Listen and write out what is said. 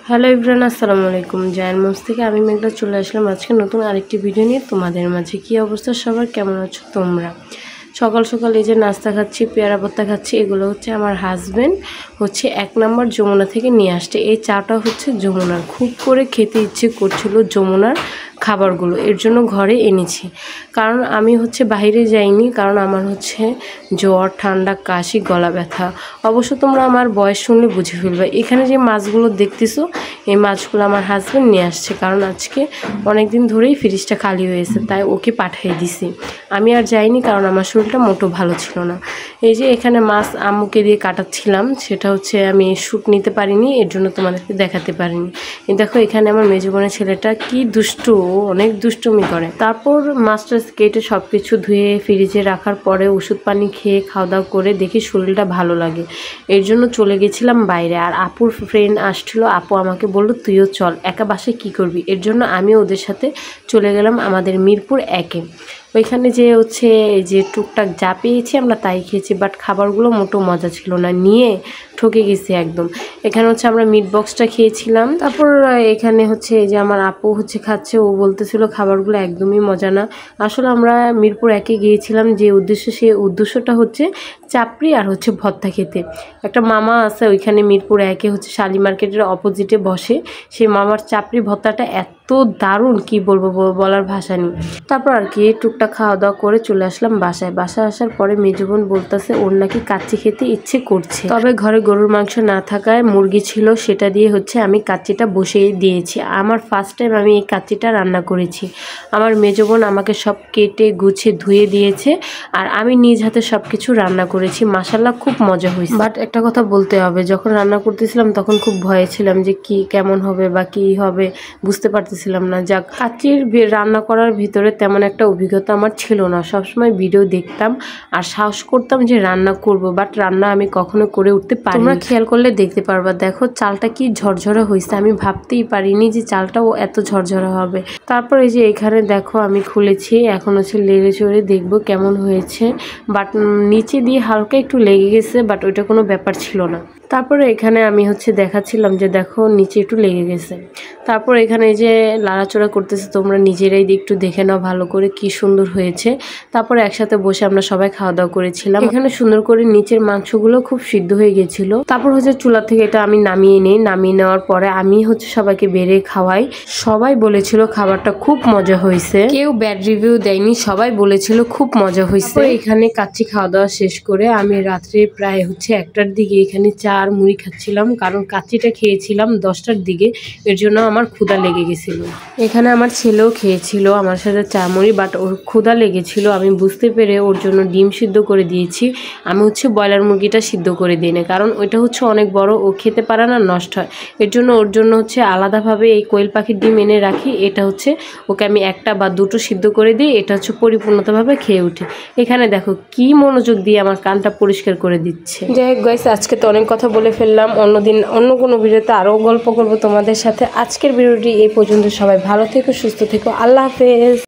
Hello everyone, আসসালামু আলাইকুম। জায়ান মঞ্চ থেকে আমি মেঘলা চলে আসলাম আজকে নতুন আরেকটি ভিডিও নিয়ে তোমাদের মাঝে। কি অবস্থা সবার, কেমন আছো তোমরা? সকাল সকাল এই যে নাস্তা খাচ্ছি, পেয়ারা ভর্তা খাচ্ছি। এগুলো হচ্ছে আমার হাজব্যান্ড 1 নম্বর যমুনা থেকে নিয়ে আসছে। এই চাটা হচ্ছে যমুনার, খুব করে খেতে ইচ্ছে করছিল যমুনার খাবারগুলো, এর জন্য ঘরে এনেছি। কারণ আমি বাইরে যাইনি, কারণ আমার জ্বর, ঠান্ডা, কাশি, গলা ব্যথা। অবশ্য তোমরা আমার বয়স শুনলে বুঝে ফেলবে। এখানে যে মাছগুলো দেখতেছো, এই মাছগুলো আমার হাজব্যান্ড নিয়ে আসছে, কারণ আজকে অনেক দিন ধরেই ফ্রিজটা খালি হয়েছে, তাই ওকে পাঠিয়ে দিছি। আমি আর যাইনি, কারণ আমার শরীরটা মোটো ভালো ছিল না। এই যে এখানে মাছ আম্মুকে দিয়ে কাটাচ্ছিলাম, সেটা আমি শ্যুট নিতে পারিনি, এর জন্য তোমাদেরকে দেখাতে পারিনি। দেখো এখানে আমার মেজো বোনের ছেলেটা কি দুষ্টু, অনেক দুষ্টুমি করে। তারপর মাছটা কেটে সব কিছু ধুয়ে ফ্রিজে রাখার পরে ওষুধ পানি খেয়ে খাওয়া দাওয়া করে দেখি শরীরটা ভালো লাগে, এর জন্য চলে গেছিলাম বাইরে। আর আপুর ফ্রেন্ড আসছিল, আপু আমাকে বললো তুইও চল, একা বাসায় কী করবি, এর জন্য আমি ওদের সাথে চলে গেলাম আমাদের মিরপুর 1-এ। ওইখানে যে টুকটাক যা পেয়েছি আমরা তাই খেয়েছি, বাট খাবারগুলো মোটো মজা ছিল না, নিয়ে ঠকে গেছি একদম। এখানে আমরা মিট বক্সটা খেয়েছিলাম। তারপর এখানে এই যে আমার আপু খাচ্ছে, ও বলতেছিল খাবারগুলো একদমই মজা না। আসলে আমরা মিরপুর 1-এ গিয়েছিলাম যে উদ্দেশ্যে, সেই উদ্দেশ্যটা চাপড়ি আর ভর্তা খেতে। একটা মামা আছে ওইখানে মিরপুর 1-এ শালি মার্কেটের অপোজিটে বসে, সেই মামার চাপড়ি ভর্তাটা এত দারুণ, কি বলবো, বলার ভাষা নেই। তারপর আর কি টুকটাক খাওয়া দাওয়া করে চলে আসলাম বাসায়। বাসায় আসার পরে মেজো বোন বলতেছে ওর নাকি কাচ্চি খেতে ইচ্ছে করছে, তবে ঘরে গরুর মাংস না থাকায় মুরগি ছিল, সেটা দিয়ে আমি কাচ্চিটা বসিয়ে দিয়েছি। আমার ফার্স্ট টাইম আমি এই কাচ্চিটা রান্না করেছি। আমার মেজো বোন আমাকে সব কেটে গুছিয়ে ধুয়ে দিয়েছে, আর আমি নিজ হাতে সব কিছু রান্না করেছি। মাশাআল্লাহ খুব মজা হয়েছে। বাট একটা কথা বলতে হবে, যখন রান্না করতেছিলাম তখন খুব ভয়ে ছিলাম যে কি কেমন হবে বা কি হবে, বুঝতে পারতেছিলাম না। যাক, কাচ্চির রান্না করার ভিতরে তেমন একটা অভিজ্ঞতা আমার ছিল না। সবসময় ভিডিও দেখতাম আর সাহস করতাম যে রান্না করব, বাট রান্না আমি কখনো করে উঠতে পারি। তোমরা খেয়াল করলে দেখতে পারবা, দেখো চালটা কি ঝরঝরা হয়েছে, আমি ভাবতেই পারিনি যে চালটাও এত ঝরঝরা হবে। তারপর এই যে এখানে দেখো আমি খুলেছি, এখন লেড়ে চড়ে দেখবো কেমন হয়েছে। বাট নিচে দিয়ে হালকা একটু লেগে গেছে, বাট ওইটা কোনো ব্যাপার ছিল না। তারপরে এখানে আমি দেখাচ্ছিলাম যে দেখো নিচে একটু লেগে গেছে। তারপর এখানে এই যে লাড়াচড়া করতেছে, তোমরা নিজেরাই একটু দেখে নাও ভালো করে কি সুন্দর হয়েছে। তারপরে একসাথে বসে আমরা সবাই খাওয়া দাওয়া করেছিলাম। এখানে সুন্দর করে নিচের মাংসগুলো খুব সিদ্ধ হয়ে গেছিল। তারপর চুলা থেকে এটা আমি নামিয়ে নিই। নামিয়ে নেওয়ার পরে আমি সবাইকে বেড়ে খাওয়াই। সবাই বলেছিল খাবারটা খুব মজা হয়েছে, কেউ ব্যাড রিভিউ দেয়নি, সবাই বলেছিল খুব মজা হয়েছে। এখানে কাচ্চি খাওয়া দাওয়া শেষ করে আমি রাত্রে প্রায় 1টার দিকে এখানে চা আর মুড়ি খাচ্ছিলাম, কারণ কাচ্চিটা খেয়েছিলাম 10টার দিকে, এর জন্য আমার ক্ষুধা লেগে গেছিল। এখানে আমার ছেলেও খেয়েছিল আমার সাথে চা মুড়ি, বাট ওর ক্ষুধা লেগেছিল। আমি বুঝতে পেরে ওর জন্য ডিম সিদ্ধ করে দিয়েছি। আমি ব্রয়লার মুরগিটা সিদ্ধ করে দিই না, কারণ ওইটা অনেক বড়, ও খেতে পারে না, নষ্ট হয়। এর জন্য ওর জন্য আলাদাভাবে এই কোয়েল পাখির ডিম এনে রাখি। এটা ওকে আমি 1টা বা 2টো সিদ্ধ করে দিই, এটা পরিপূর্ণতাভাবে খেয়ে উঠে। এখানে দেখো কি মনোযোগ দিয়ে আমার কানটা পরিষ্কার করে দিচ্ছে। যাই হোক গাইস, আজকে তো অনেক কথা বলে ফেললাম, অন্যদিন অন্য কোনো ভিডিওতে আরও গল্প করবো তোমাদের সাথে। আজকের ভিডিওটি এই পর্যন্ত। সবাই ভালো থেকো, সুস্থ থেকো, আল্লাহ হাফেজ।